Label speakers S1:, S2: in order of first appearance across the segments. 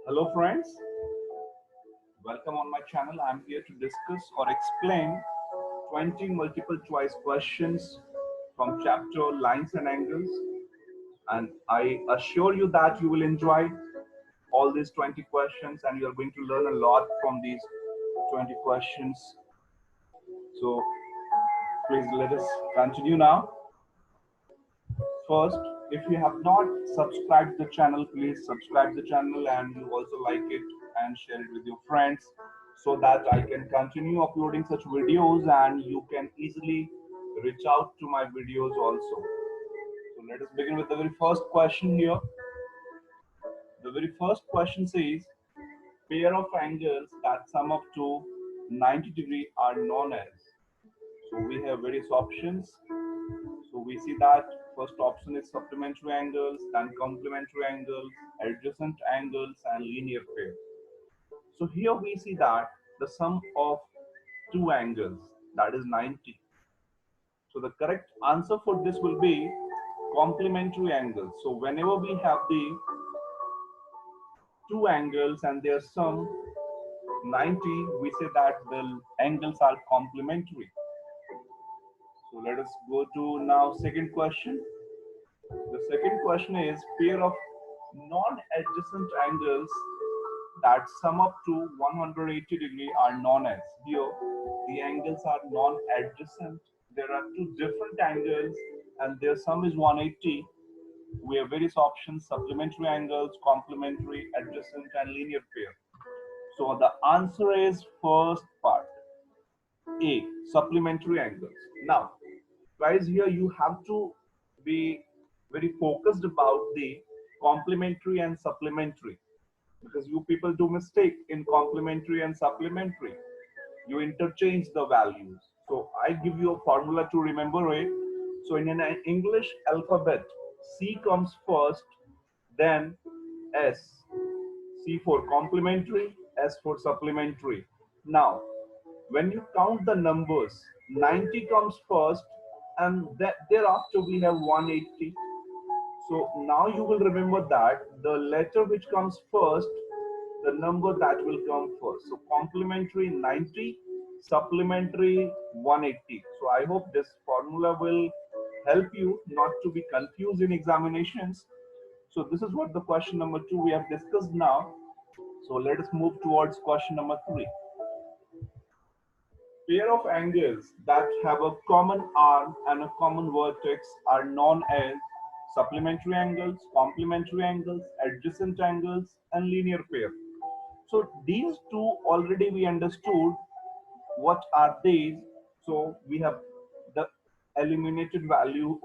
S1: Hello friends, welcome on my channel. I'm here to discuss or explain 20 multiple choice questions from chapter Lines and Angles, and I assure you that you will enjoy all these 20 questions and you are going to learn a lot from these 20 questions. So please let us continue now. First, if you have not subscribed the channel, please subscribe the channel and you also like it and share it with your friends so that I can continue uploading such videos and you can easily reach out to my videos also. So let us begin with the very first question here. The very first question says, pair of angles that sum up to 90 degree are known as. So we have various options. So we see that first option is supplementary angles, then complementary angles, adjacent angles, and linear pair. So here we see that the sum of two angles, that is 90. So the correct answer for this will be complementary angles. So whenever we have the two angles and their sum 90, we say that the angles are complementary. So let us go to now second question. The second question is pair of non-adjacent angles that sum up to 180 degree are known as. Here, the angles are non-adjacent. There are two different angles and their sum is 180. We have various options, supplementary angles, complementary, adjacent, and linear pair. So the answer is first part, A, supplementary angles. Now, guys, here you have to be very focused about the complementary and supplementary because you people do mistake in complementary and supplementary. You interchange the values. So I give you a formula to remember it. So in an English alphabet, C comes first, then S. C for complementary, S for supplementary. Now, when you count the numbers, 90 comes first, and thereafter we have 180. So now you will remember that the letter which comes first, the number that will come first. So complementary 90, supplementary 180. So I hope this formula will help you not to be confused in examinations. So this is what the question number 2 we have discussed now. So let us move towards question number 3. Pair of angles that have a common arm and a common vertex are known as supplementary angles, complementary angles, adjacent angles, and linear pair. So these two already we understood what are these. So we have the eliminated value,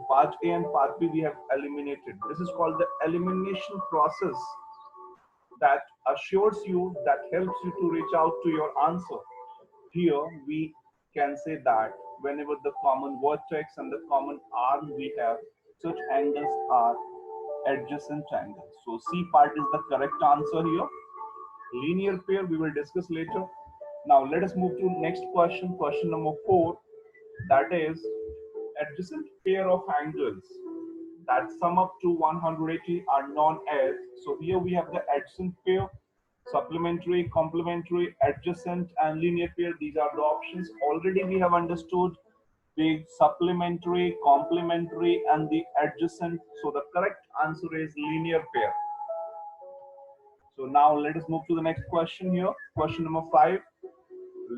S1: part A and part B we have eliminated. This is called the elimination process that assures you, that helps you to reach out to your answer. Here we can say that whenever the common vertex and the common arm we have, such angles are adjacent angles. So C part is the correct answer here. Linear pair we will discuss later. Now let us move to next question, question number 4. That is adjacent pair of angles that sum up to 180 are known as. So here we have the adjacent pair, supplementary, complementary, adjacent, and linear pair. These are the options. Already we have understood the supplementary, complementary, and the adjacent. So the correct answer is linear pair. So now let us move to the next question here. Question number 5.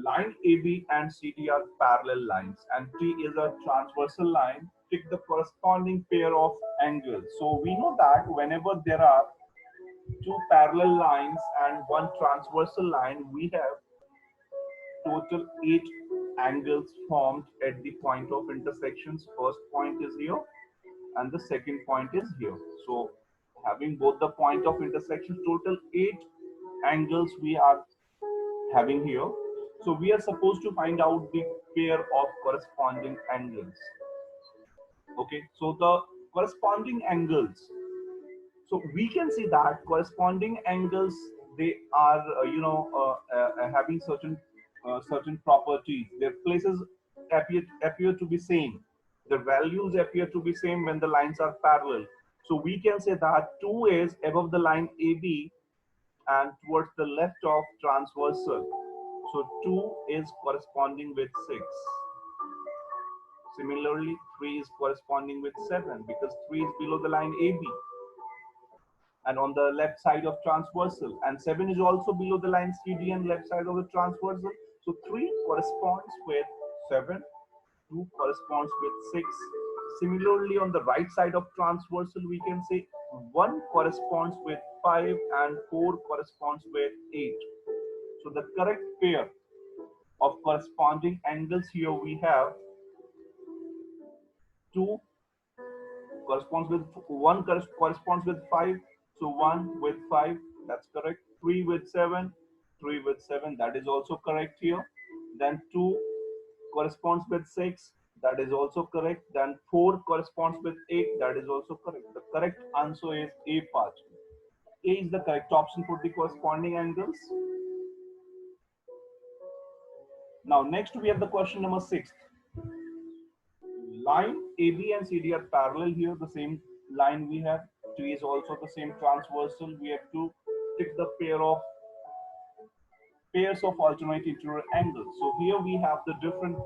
S1: Line AB and CD are parallel lines and T is a transversal line. Pick the corresponding pair of angles. So we know that whenever there are two parallel lines and one transversal line, we have total 8 angles formed at the point of intersections. First point is here and the second point is here. So having both the point of intersection, total 8 angles we are having here. So we are supposed to find out the pair of corresponding angles. Okay, so the corresponding angles. So we can see that corresponding angles, they are having certain properties. Their places appear to be same. The values appear to be same when the lines are parallel. So we can say that 2 is above the line AB and towards the left of transversal. So 2 is corresponding with 6. Similarly, 3 is corresponding with 7 because 3 is below the line AB and on the left side of transversal, and 7 is also below the line CD and left side of the transversal. So 3 corresponds with 7, 2 corresponds with 6. Similarly, on the right side of transversal, we can say 1 corresponds with 5 and 4 corresponds with 8. So the correct pair of corresponding angles here we have 2 corresponds with 1 corresponds with 5. So 1 with 5, that's correct. 3 with 7, 3 with 7, that is also correct here. Then 2 corresponds with 6, that is also correct. Then 4 corresponds with 8, that is also correct. The correct answer is A part. A is the correct option for the corresponding angles. Now next we have the question number 6. Line AB and CD are parallel here, the same line we have. T is also the same transversal. We have to pick the pairs of alternate interior angles. So here we have the different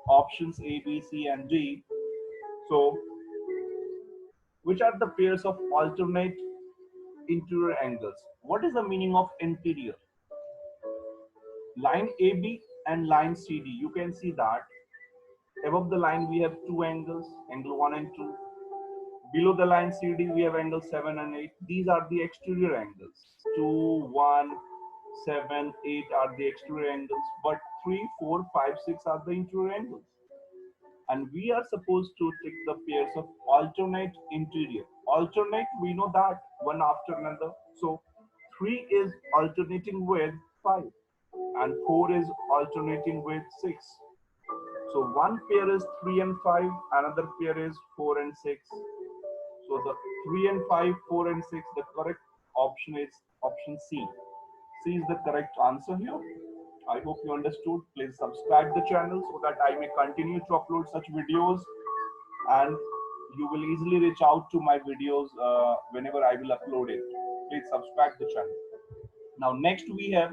S1: options A, B, C, and D. So which are the pairs of alternate interior angles? What is the meaning of interior? Line AB and line CD, you can see that above the line we have two angles, angle 1 and 2. Below the line CD we have angle 7 and 8. These are the exterior angles. 2, 1, 7, 8 are the exterior angles, but 3, 4, 5, 6 are the interior angles. And we are supposed to take the pairs of alternate interior. Alternate, we know that one after another. So 3 is alternating with 5 and 4 is alternating with 6. So one pair is 3 and 5, another pair is 4 and 6. So the 3 and 5, 4 and 6, the correct option is option C. C is the correct answer here. I hope you understood. Please subscribe the channel so that I may continue to upload such videos and you will easily reach out to my videos whenever I will upload it. Please subscribe the channel. Now next we have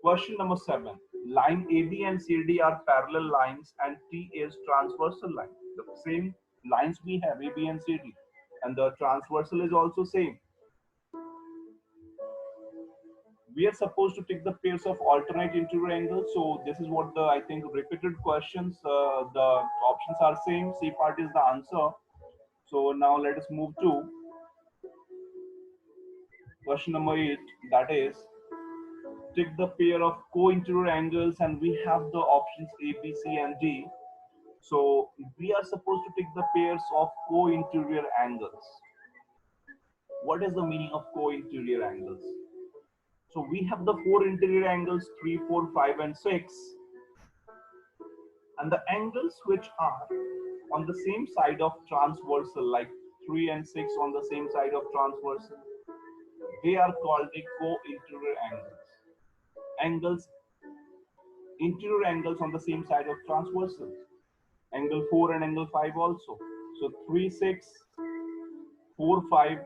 S1: question number 7. Line AB and CD are parallel lines and T is transversal line. The same lines we have AB and CD and the transversal is also same. We are supposed to take the pairs of alternate interior angles. So this is what the, I think, repeated questions. The options are same. C part is the answer. So now let us move to question number 8. That is, take the pair of co-interior angles, and we have the options A, B, C, and D. So we are supposed to take the pairs of co-interior angles. What is the meaning of co-interior angles? So we have the 4 interior angles, 3, 4, 5, and 6. And the angles which are on the same side of transversal, like 3 and 6 on the same side of transversal, they are called the co-interior angles. Angles, interior angles on the same side of transversal. Angle 4 and angle 5 also. So 3, 6, 4, 5.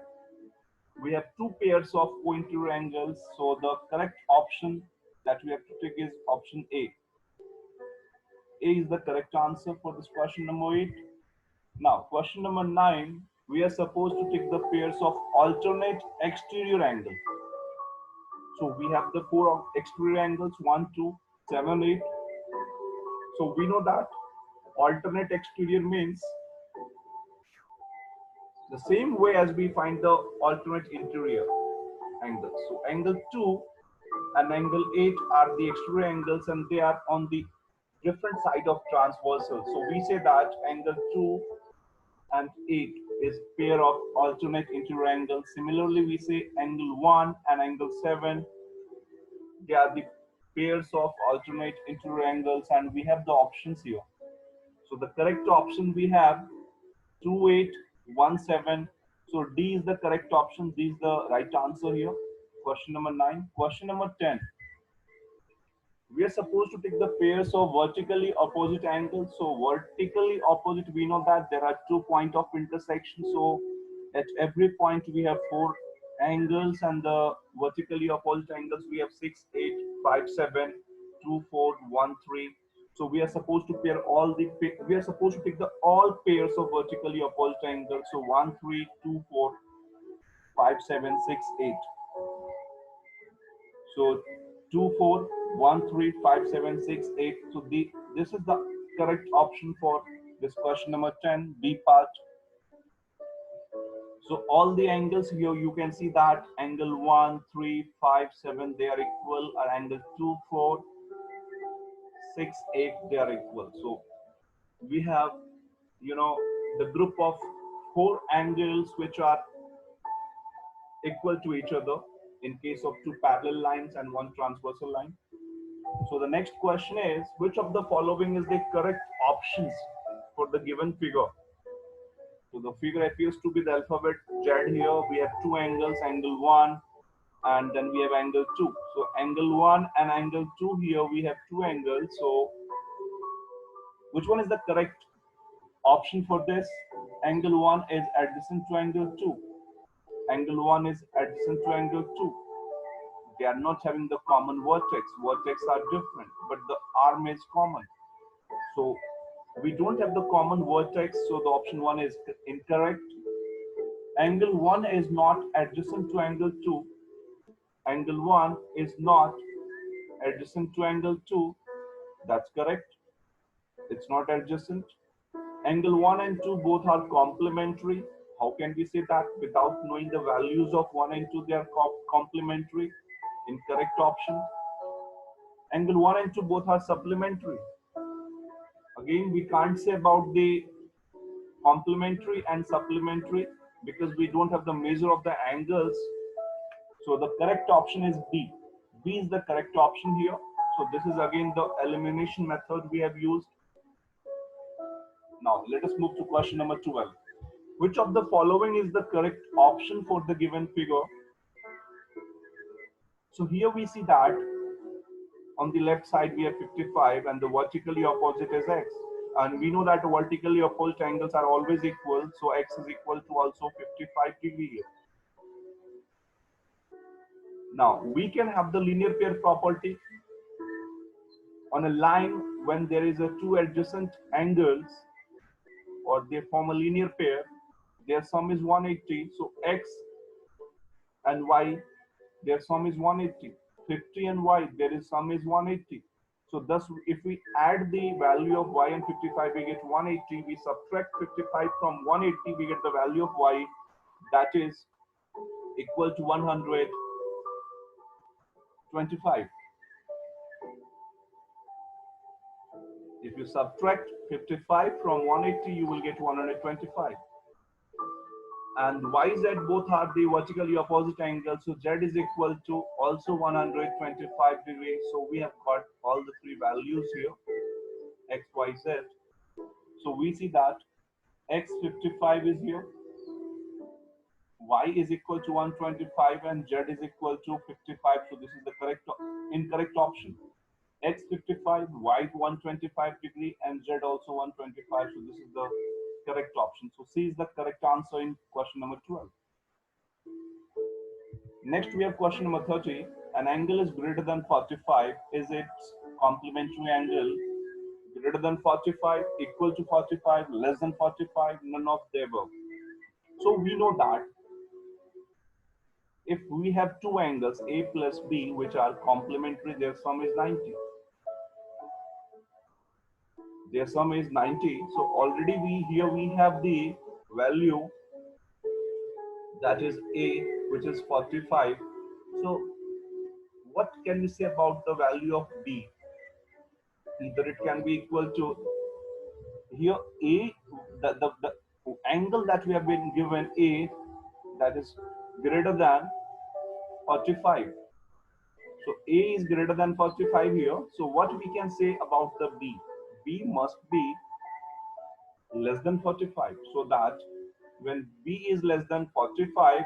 S1: We have two pairs of co-interior angles. So the correct option that we have to take is option A. A is the correct answer for this question number 8. Now, question number 9, we are supposed to take the pairs of alternate exterior angles. So we have the 4 exterior angles, 1, 2, 7, 8. So we know that alternate exterior means the same way as we find the alternate interior angles. So angle 2 and angle 8 are the exterior angles and they are on the different side of transversal. So we say that angle 2 and 8 is pair of alternate interior angles. Similarly, we say angle 1 and angle 7, they are the pairs of alternate interior angles, and we have the options here. So the correct option we have 2, 8, 1, 7. So D is the correct option. D is the right answer here. Question number 9. Question number 10. We are supposed to take the pairs of vertically opposite angles. So vertically opposite, we know that there are 2 points of intersection. So at every point we have 4 angles and the vertically opposite angles, we have 6, 8, 5, 7, 2, 4, 1, 3. So we are supposed to pair all the we are supposed to take the all pairs of vertically opposite angles. So 1, 3, 2, 4, 5, 7, 6, 8. So 2, 4, 1, 3, 5, 7, 6, 8. So this is the correct option for this question number 10, B part. So all the angles here, you can see that angle 1, 3, 5, 7, they are equal, and angle 2, 4, 6, 8, they are equal. So we have, the group of four angles which are equal to each other in case of two parallel lines and one transversal line. So the next question is, which of the following is the correct options for the given figure? So the figure appears to be the alphabet Z here. We have two angles, angle 1 and then we have angle 2. So angle 1 and angle 2 here we have two angles. So which one is the correct option for this? Angle 1 is adjacent to angle 2. Angle 1 is adjacent to angle 2. They are not having the common vertex. Vertex are different, but the arm is common. So we don't have the common vertex, so the option 1 is incorrect. Angle 1 is not adjacent to angle 2. Angle 1 is not adjacent to angle 2. That's correct. It's not adjacent. Angle 1 and 2 both are complementary. How can we say that? Without knowing the values of 1 and 2, they are complementary. Incorrect option. Angle 1 and 2 both are supplementary. Again, we can't say about the complementary and supplementary because we don't have the measure of the angles. So the correct option is B. B is the correct option here. So this is again the elimination method we have used. Now let us move to question number 12. Which of the following is the correct option for the given figure? So here we see that on the left side we have 55 and the vertically opposite is x. And we know that vertically opposite angles are always equal. So x is equal to also 55 degree here. Now we can have the linear pair property on a line when there is a two adjacent angles or they form a linear pair. Their sum is 180. So x and y, their sum is 180. 50 and y, their sum is 180. So thus, if we add the value of y and 55, we get 180. We subtract 55 from 180, we get the value of y, that is equal to 125. If you subtract 55 from 180, you will get 125. And y, z both are the vertically opposite angles. So z is equal to also 125 degrees. So we have got all the three values here, x, y, z. So we see that x 55 is here, y is equal to 125, and z is equal to 55. So this is the incorrect option. X 55, y 125 degree, and z also 125. So this is the correct option. So C is the correct answer in question number 12. Next we have question number 30. An angle is greater than 45. Is it complementary angle? Greater than 45, equal to 45, less than 45, none of the above. So we know that if we have two angles A plus B which are complementary, their sum is 90. Their sum is 90. So already we have the value, that is A, which is 45. So what can we say about the value of B? Either it can be equal to here A, the angle that we have been given A, that is greater than 45. So A is greater than 45 here. So what we can say about the B? B must be less than 45. So that when B is less than 45,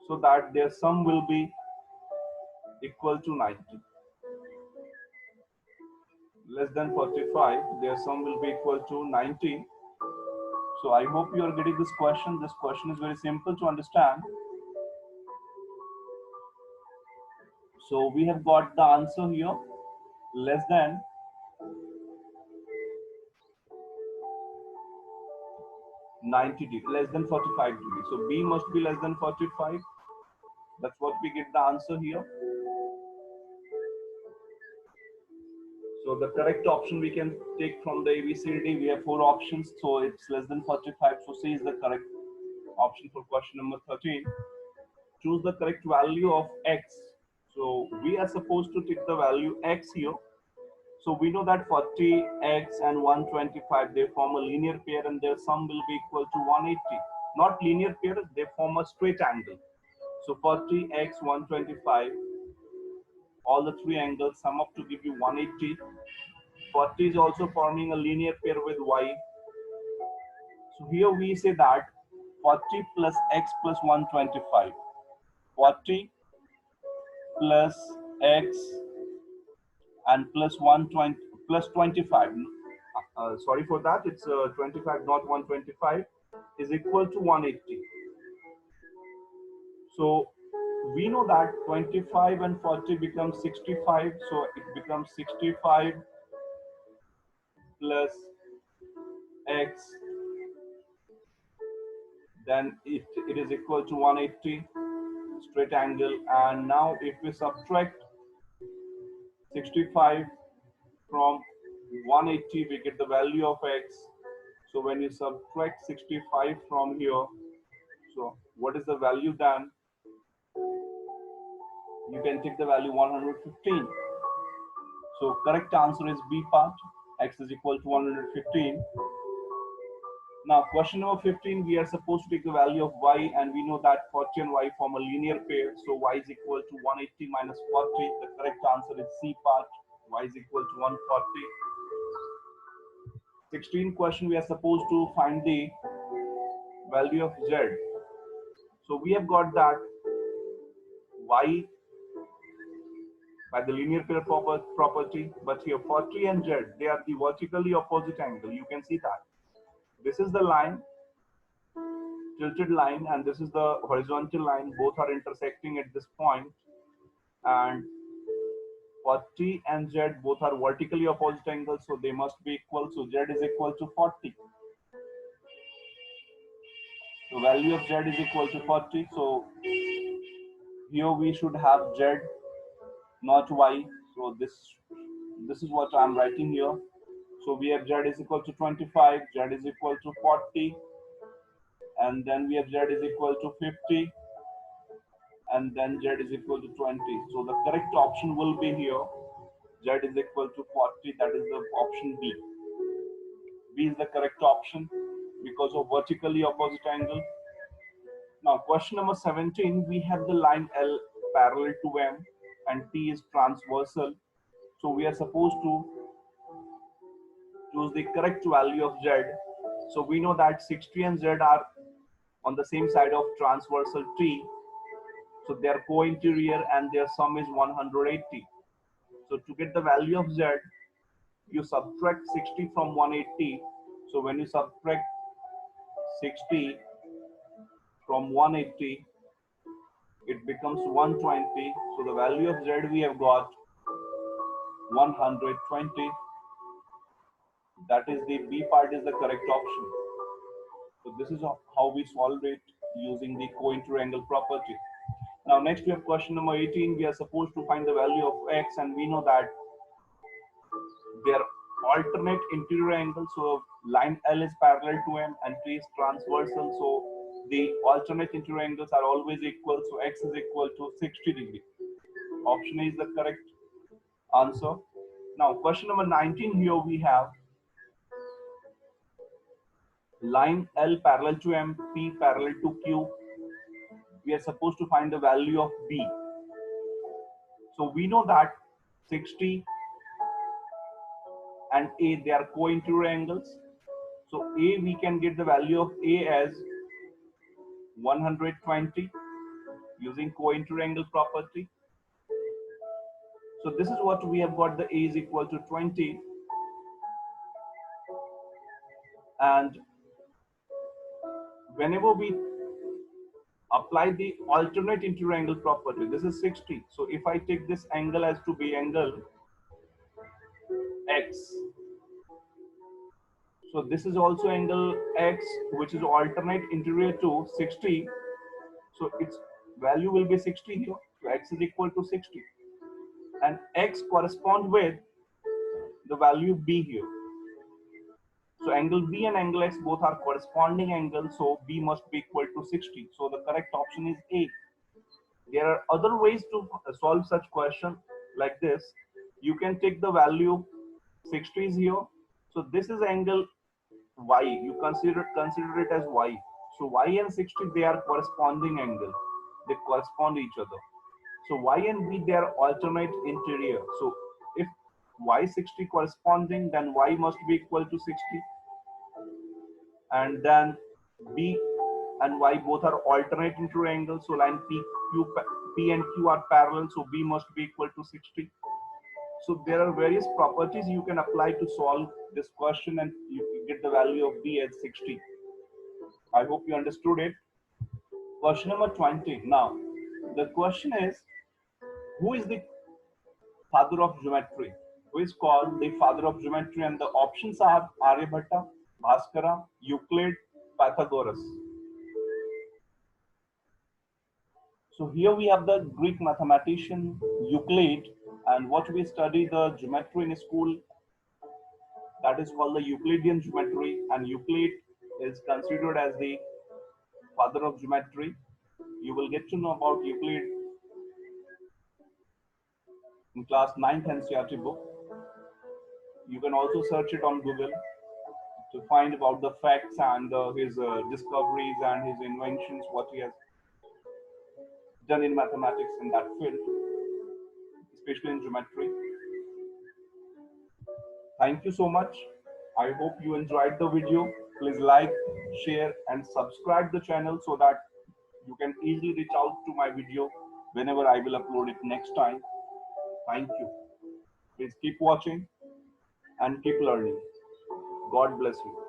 S1: so that their sum will be equal to 90. Less than 45, their sum will be equal to 90. So I hope you are getting this question. This question is very simple to understand. So we have got the answer here, less than 90 degrees, less than 45 degrees. So B must be less than 45. That's what we get the answer here. So the correct option we can take from the ABCD. We have four options, so it's less than 45. So C is the correct option for question number 13. Choose the correct value of X. So we are supposed to take the value X here. So we know that 40x and 125, they form a linear pair and their sum will be equal to 180. Not linear pair, they form a straight angle. So 40x, 125, all the three angles sum up to give you 180. 40 is also forming a linear pair with y. So here we say that 40 plus x plus 125. 40 plus x and plus 120 plus 25. Sorry for that, it's 25 not 125 is equal to 180. So we know that 25 and 40 becomes 65, so it becomes 65 plus x, then it is equal to 180 straight angle. And now if we subtract 65 from 180, we get the value of x. So when you subtract 65 from here, so what is the value then? You can take the value 115. So correct answer is B part, x is equal to 115. Now question number 15, we are supposed to take the value of y, and we know that 40 and y form a linear pair. So y is equal to 180 minus 40. The correct answer is C part, y is equal to 140. 16 question, we are supposed to find the value of z. So we have got that y by the linear pair property, but here 40 and z, they are the vertically opposite angle. You can see that this is the line, tilted line, and this is the horizontal line. Both are intersecting at this point, and 40 and z both are vertically opposite angles, so they must be equal. So z is equal to 40. So value of z is equal to 40. So here we should have z, not y. So this is what I'm writing here. So we have z is equal to 25, z is equal to 40, and then we have z is equal to 50, and then z is equal to 20. So the correct option will be here, z is equal to 40. That is the option B. B is the correct option because of vertically opposite angle. Now question number 17, we have the line L parallel to M and T is transversal. So we are supposed to choose the correct value of Z. So we know that 60 and Z are on the same side of transversal T. So they are co-interior and their sum is 180. So to get the value of Z, you subtract 60 from 180. So when you subtract 60 from 180, it becomes 120. So the value of Z we have got 120. That is the B part is the correct option. So this is how we solve it using the co-interior property. Now next we have question number 18. We are supposed to find the value of x, and we know that they are alternate interior angles. So line L is parallel to M and T is transversal. So the alternate interior angles are always equal. So x is equal to 60 degree. Option A is the correct answer. Now question number 19, here we have line L parallel to M, P parallel to Q. We are supposed to find the value of B. So we know that 60 and A, they are co-interior angles. So A, we can get the value of A as 120 using co-interior angle property. So this is what we have got, the A is equal to 20. And whenever we apply the alternate interior angle property. This is 60. So if I take this angle as to be angle X, so this is also angle X, which is alternate interior to 60. So its value will be 60 here. So X is equal to 60. And X corresponds with the value B here. So angle B and angle X both are corresponding angles. So B must be equal to 60. So the correct option is A. There are other ways to solve such question like this. You can take the value 60 is here. So this is angle Y. You consider it as Y. So Y and 60, they are corresponding angle. They correspond each other. So Y and B, they are alternate interior. So if Y60 corresponding, then Y must be equal to 60. And then B and Y both are alternate interior angles. So line P and Q are parallel. So B must be equal to 60. So there are various properties you can apply to solve this question, and you can get the value of B as 60. I hope you understood it. Question number 20. Now, the question is, who is the father of geometry? Who is called the father of geometry? And the options are Aryabhatta, Bhaskara, Euclid, Pythagoras. So here we have the Greek mathematician Euclid, and what we study the geometry in school, that is called the Euclidean geometry, and Euclid is considered as the father of geometry. You will get to know about Euclid in class 9th NCERT book. You can also search it on Google to find about the facts and his discoveries and his inventions, what he has done in mathematics in that field, especially in geometry. Thank you so much. I hope you enjoyed the video. Please like, share, and subscribe the channel so that you can easily reach out to my video whenever I will upload it next time. Thank you. Please keep watching and keep learning. God bless you.